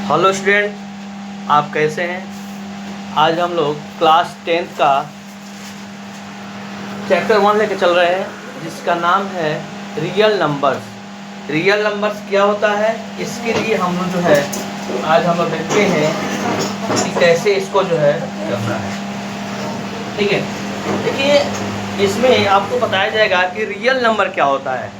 Hello student, आप कैसे हैं। आज हम लोग क्लास 10th का चैप्टर 1 लेके चल रहे हैं, जिसका नाम है रियल नंबर्स। रियल नंबर्स क्या होता है, इसके लिए हम लोग जो है आज हम लोग देखते हैं कि कैसे इसको जो है करना है। ठीक है, देखिए इसमें आपको बताया जाएगा कि रियल नंबर क्या होता है,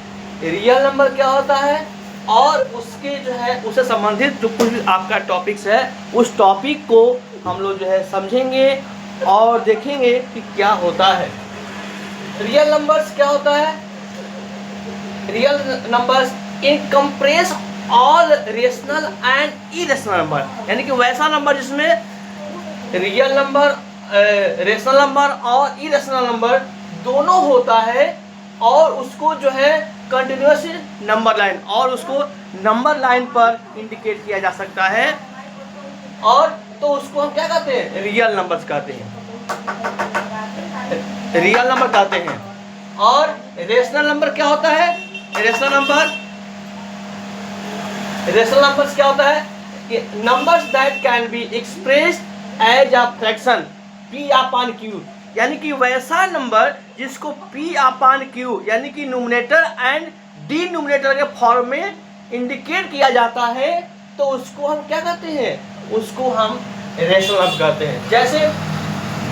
रियल नंबर क्या होता है और उसके जो है उससे संबंधित जो कुछ भी आपका टॉपिक्स है उस टॉपिक को हम लोग जो है समझेंगे और देखेंगे कि क्या होता है। रियल नंबर्स क्या होता है, real numbers in compress all rational and irrational number, यानी कि वैसा नंबर जिसमें रियल नंबर, रेशनल नंबर और इरेशनल नंबर दोनों होता है और उसको जो है कंटिन्यूअस नंबर लाइन और उसको नंबर लाइन पर इंडिकेट किया जा सकता है, और तो उसको हम क्या कहते हैं, रियल नंबर्स कहते हैं, रियल नंबर कहते हैं। और रेशनल नंबर क्या होता है, रेशनल नंबर्स क्या होता है कि numbers that can be expressed as a fraction p upon q, यानी कि वैसा नंबर जिसको p अपॉन q यानी कि न्यूमरेटर एंड डिनोमिनेटर के फॉर्म में इंडिकेट किया जाता है, तो उसको हम क्या कहते हैं, उसको हम रेशनल नंबर कहते हैं। जैसे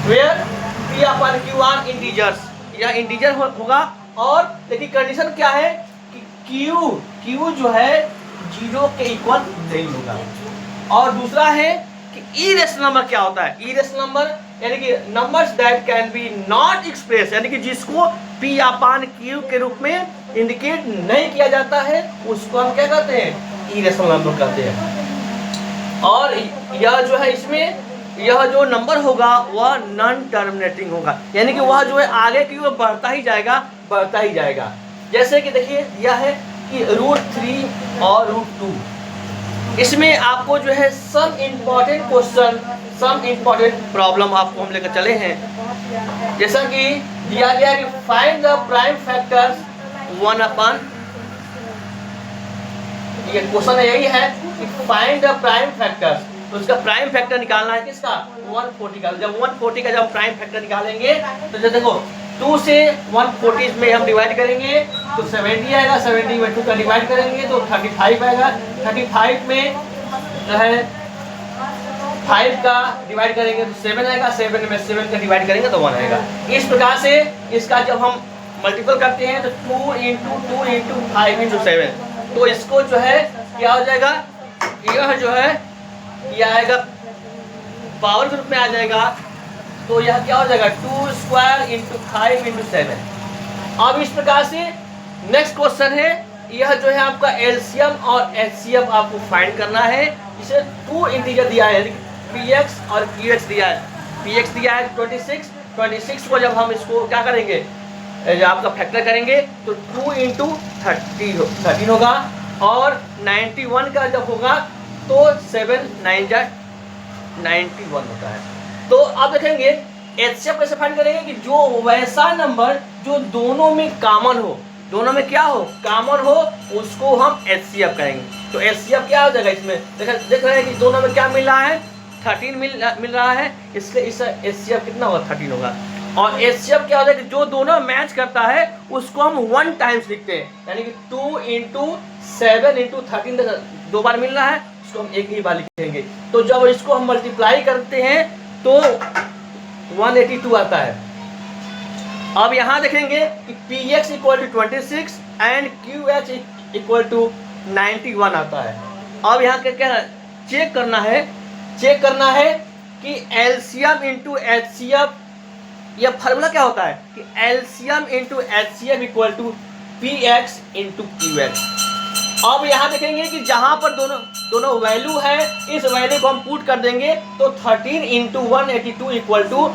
where p upon q are integers, या इंटीजर होगा, और देखिए कंडीशन क्या है कि q जो है 0 के इक्वल नहीं होगा। और दूसरा है कि इरेशनल नंबर क्या होता है, इरेशनल नंबर यानी कि numbers that can B not express, यानी कि जिसको p अपॉन q के रूप में इंडिकेट नहीं किया जाता है, उसको हम क्या कहते हैं, इरेशनल नंबर कहते हैं। और यह जो है इसमें यह जो नंबर होगा वह नॉन टर्मिनेटिंग होगा, यानी कि वह जो है आगे की ओर बढ़ता ही जाएगा। जैसे कि देखिए यह है कि √3 और √2, इसमें आपको जो है some important question, some important problem आपको हम लेकर चले हैं। जैसा कि दिया गया कि find the prime factors 1 upon, ये क्वेश्चन यही है कि फाइंड द प्राइम फैक्टर्स, तो उसका प्राइम फैक्टर निकालना है किसका, 140 का। जब 140 का जब प्राइम फैक्टर निकालेंगे तो जब देखो 2 से 140 में हम डिवाइड करेंगे तो 70 आएगा, 70 में 2 का डिवाइड करेंगे तो 35 आएगा, 35 में जो है 5 का डिवाइड करेंगे तो 7 आएगा, 7 में 7 का डिवाइड करेंगे तो 1 आएगा। इस प्रकार से इसका जब हम मल्टीपल करते हैं तो 2 × 2 × 5 × 7, तो इसको जो है क्या हो जाएगा, यह जो है यह आएगा पावर ग्रुप में आ जाएगा, तो यह क्या हो जाएगा 2² × 5 × 7। अब इस प्रकार से नेक्स्ट क्वेश्चन है, यह जो है आपका एलसीएम और एचसीएफ आपको फाइंड करना है। इसे 2 इंटीजर दिया है, px और qx दिया है, px दिया है 26 को जब हम इसको क्या करेंगे, जब आपका फैक्टर करेंगे तो 2 × 13 होगा, और 91 का जब होगा तो 7 9 जा 91 होता है। तो अब देखेंगे एचसीएफ कैसे फाइंड करेंगे कि जो वैसा नंबर जो दोनों में कॉमन हो, दोनों में क्या हो, कॉमन हो, उसको हम एचसीएफ कहेंगे। तो एचसीएफ क्या हो जाएगा, इसमें देख रहे हैं कि दोनों में क्या मिल रहा है, 13 मिल रहा है, इसलिए इस एचसीएफ कितना होगा, 13 होगा। और एचसीएफ क्या होता है कि जो दोनों मैच करता है उसको हम 1 टाइम्स लिखते हैं, यानी कि 2 × 7 × 13 2 बार मिल रहा है, उसको हम एक ही बार लिखेंगे। तो जब इसको हम मल्टीप्लाई करते हैं तो 182 आता है। अब यहाँ देखेंगे कि px = 26 एंड qh = 91 आता है। अब यहाँ क्या चेक करना है कि एलसीएम × एचसीएफ, यह फार्मूला क्या होता है कि एलसीएम × एचसीएफ = px × qx। अब यहाँ देखेंगे कि जहाँ पर दोनों वैल्यू है, इस वैल्यू को हम पुट कर देंगे तो 13 × 182 =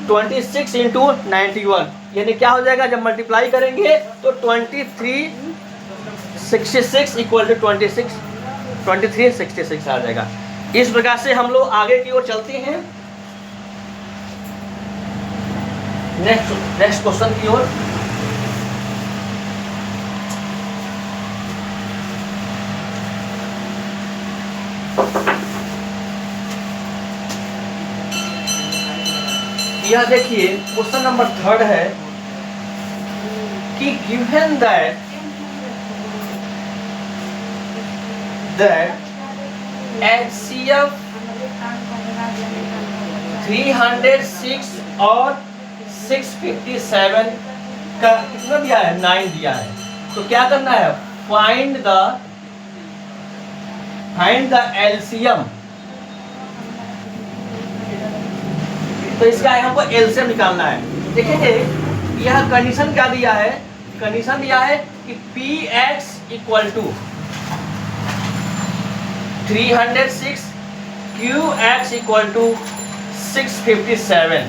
26 × 91, यानी क्या हो जाएगा, जब मल्टीप्लाई करेंगे तो 2366 आ जाएगा। इस प्रकार से हम लोग आगे की ओर चलते हैं नेक्स्ट क्वेश्चन की ओर। यह देखिए क्वेश्चन नंबर 3 है कि गिवन दैट HCF 306 और 657 का कितना दिया है, 9 दिया है। तो क्या करना है, फाइंड द LCM। तो इसका हमको LCM निकालना है। देखिए यह कंडीशन क्या दिया है, कंडीशन दिया है कि PX equal to 306, QX equal to 657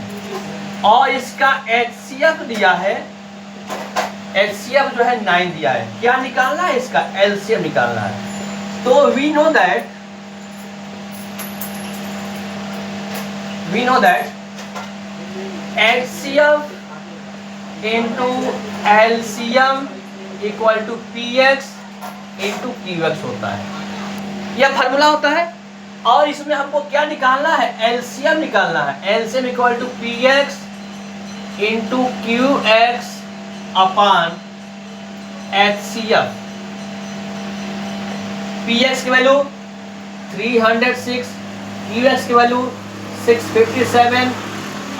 और इसका HCF दिया है, HCF जो है 9 दिया है। क्या निकालना है, इसका LCM निकालना है। तो we know that HCF into LCM equal to PX into QX होता है, यह फार्मूला होता है। और इसमें हमको क्या निकालना है, LCM निकालना है। LCM equal to PX into QX upon HCF। PX की वैल्यू 306, QX की वैल्यू 657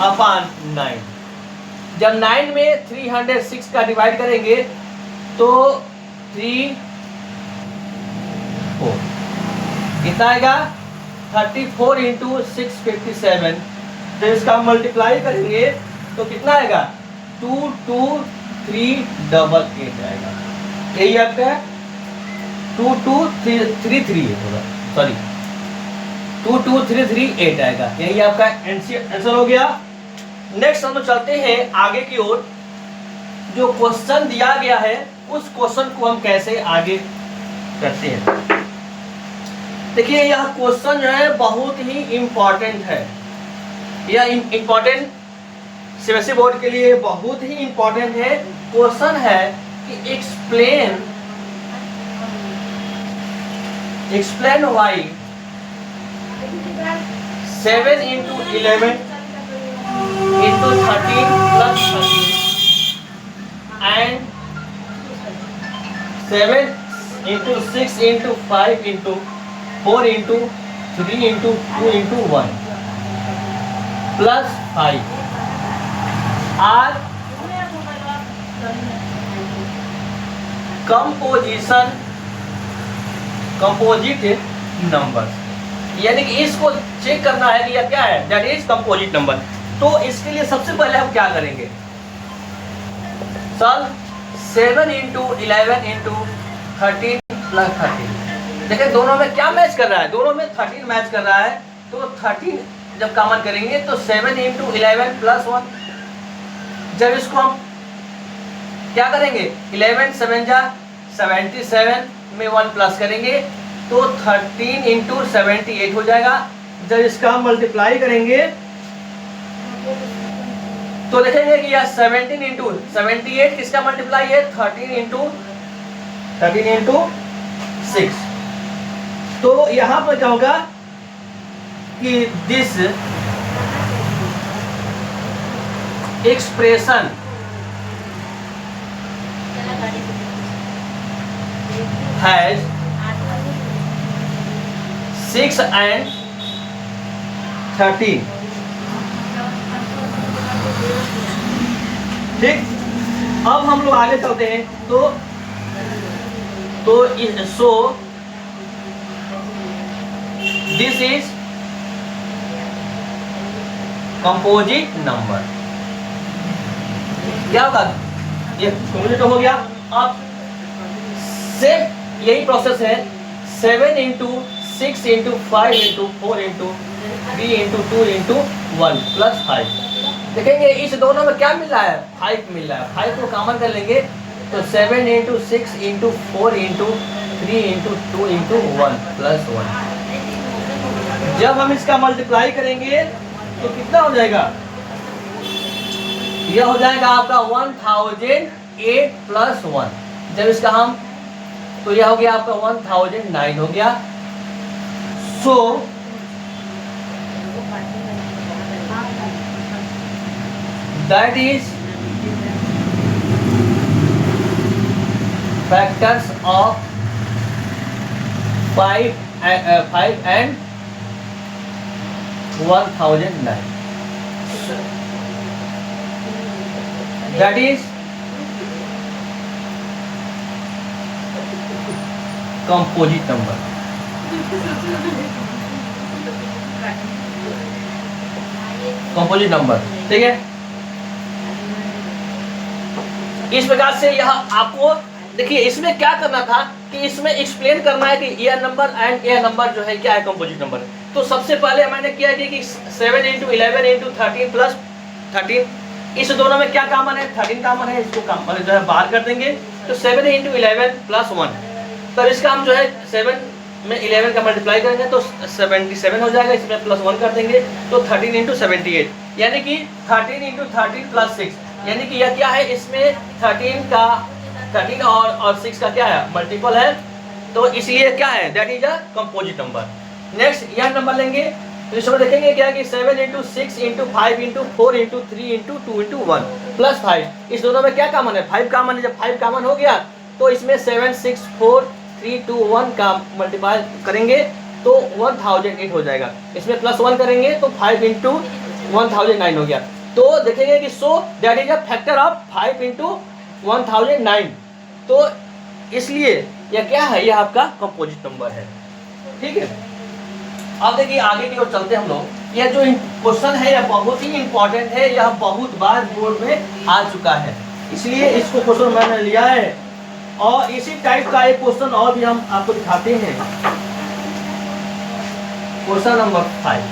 अपॉन 9। जब 9 में 306 का डिवाइड करेंगे तो 3 4 कितना आएगा, 34 इंटू 657। तो इसका मल्टीप्लाई करेंगे तो कितना आएगा, 22388 आएगा। यही आपका 22338 होगा, सॉरी 22338 आएगा। यही आपका आंसर हो गया। नेक्स्ट हम लोग चलते हैं आगे की ओर। जो क्वेश्चन दिया गया है उस क्वेश्चन को हम कैसे आगे करते हैं। देखिए यह क्वेश्चन जो है बहुत ही इंपॉर्टेंट है। यह इंपॉर्टेंट सीबीएसई बोर्ड के लिए बहुत ही इंपॉर्टेंट है। क्वेश्चन है कि explain why 7 into 11 into 13 plus 13 and 7 into 6 into 5 into 4 into 3 into 2 into 1 plus 5 are composite numbers। यानी कि इसको चेक करना है कि यह क्या है, दैट इज कंपोजिट नंबर। तो इसके लिए सबसे पहले हम क्या करेंगे, सॉल्व 7 into 11 into 13 plus 13। देखिए दोनों में क्या मैच कर रहा है, दोनों में 13 मैच कर रहा है। तो 13 जब कॉमन करेंगे तो 7 into 11 plus 1। जब इसको हम क्या करेंगे, 11 7 जा 77 में 1 प्लस करेंगे तो 13 into 78 हो जाएगा। जब इसका हम मल्टीप्लाई करेंगे तो देखेंगे कि यह 17 into 78 किसका मल्टीप्लाई है, 13 into 6। तो यहां पर क्या होगा कि दिस एक्सप्रेशन हैज 6 and 13। ठीक, अब हम लोग आगे चलते हैं। तो so this is composite number. क्या होगा, ये कंपोजिट हो गया। अब सेम यही प्रोसेस है, 7 into 6 into 5 into 4 into 3 into 2 into 1 plus 5। देखेंगे इस दोनों में क्या मिल रहा है, 5 मिल रहा है। 5 को कॉमन कर लेंगे तो 7 into 6 into 4 into 3 into 2 into 1 plus 1। जब हम इसका मल्टीप्लाई करेंगे तो कितना हो जाएगा, यह हो जाएगा आपका 1008 plus 1। जब इसका हम तो यह हो गया आपका 1009 हो गया। So that is factors of 5 and 1009. That is composite number. Composite number, ठीक है। इस प्रकार से यह आपको देखिए, इसमें क्या करना था कि इसमें एक्सप्लेन करना है कि year number and year number जो है क्या है, कंपोजिट नंबर। तो सबसे पहले मैंने क्या कि 7 × 11 × 13 + 13, इस दोनों में क्या कॉमन है, 13 कॉमन है, इसको कॉमन जो है बाहर कर देंगे। तो 7 × 11 + 1, तब इसका हम जो है 7 में 11 का मल्टीप्लाई करेंगे तो 77 हो जाएगा, इसमें +1 कर देंगे तो 13 × 78, यानी कि 13 × 13 + 6, यानी कि यह क्या है, इसमें 13 और 6 का क्या है, मल्टीपल है, तो इसलिए क्या है, that is a composite number. Next year number लेंगे, तो इसमें देखेंगे क्या कि 7 × 6 × 5 × 4 × 3 × 2 × 1 + 5, इस दोनों में क्या कॉमन है, 5 कॉमन है। जब 5 कॉमन हो गया तो इसमें 7 6 4 3 2 1 का मल्टीप्लाई करेंगे तो 1008 हो जाएगा, इसमें +1 करेंगे तो 5 × 1009 हो गया। तो देखेंगे कि so that is a factor of 5 × 1009, तो इसलिए यह क्या है, यह आपका कंपोजिट नंबर है, ठीक है। अब देखिए आगे की ओर चलते हम लोग। यह जो क्वेश्चन है यह बहुत ही इंपॉर्टेंट है, यह बहुत बार बोर्ड में आ चुका है, इसलिए इसको क्वेश्चन मैंने लिया है। और इसी टाइप का एक क्वेश्चन और भी हम आपको दिखाते हैं। Question number 5,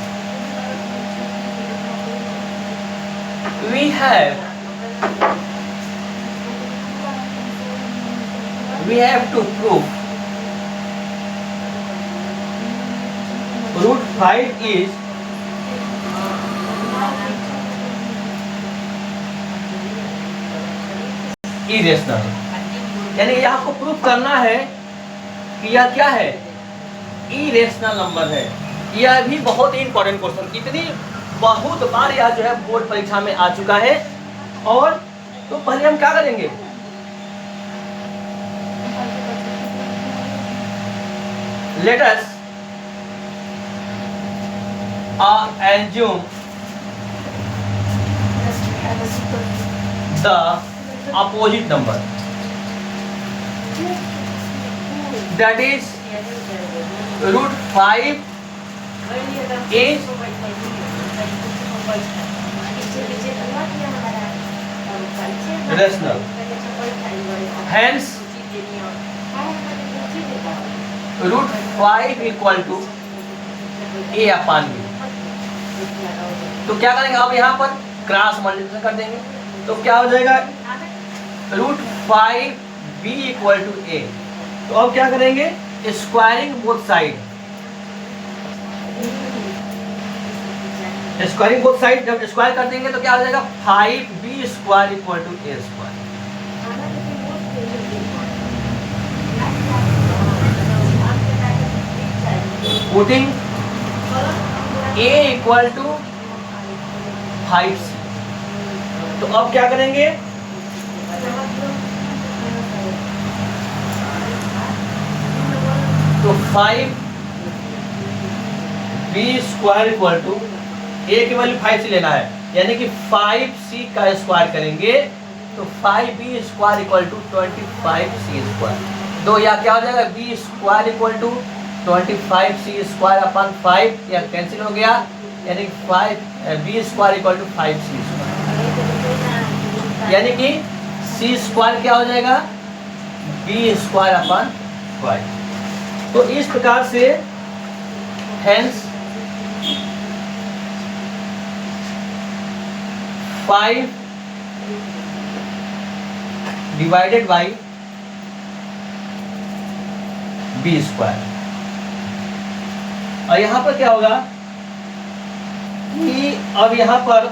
we have to prove √5 is irrational, यानी ये आपको प्रूफ करना है कि यह क्या है, इरेशनल नंबर है। यह भी बहुत ही इंपॉर्टेंट क्वेश्चन, इतनी बहुत बार यह जो है बोर्ड परीक्षा में आ चुका है। और तो पहले हम क्या करेंगे, let us assume the opposite number, that is √5 is rational, hence √5 = a/b। तो क्या करेंगे, अब यहाँ पर क्रॉस मल्टीप्लिकेशन कर देंगे तो क्या हो जाएगा, √5b = a। तो अब क्या करेंगे, squaring both side, squaring both side जब स्क्वायर कर देंगे तो क्या हो जाएगा, 5b² = a²। Putting a = 5c, तो अब क्या करेंगे, तो 5b² = a की वैल्यू 5c लेना है, यानी कि 5c का स्क्वायर करेंगे तो 5b² = 25c²। तो यह क्या हो जाएगा, b² = 25c²/5, यह कैंसिल हो गया, यानी कि b² = 5c², यानी कि c² क्या हो जाएगा, b²/5। तो इस प्रकार से हेंस 5 डिवाइडेड बाई b²। और यहाँ पर क्या होगा कि अब यहाँ पर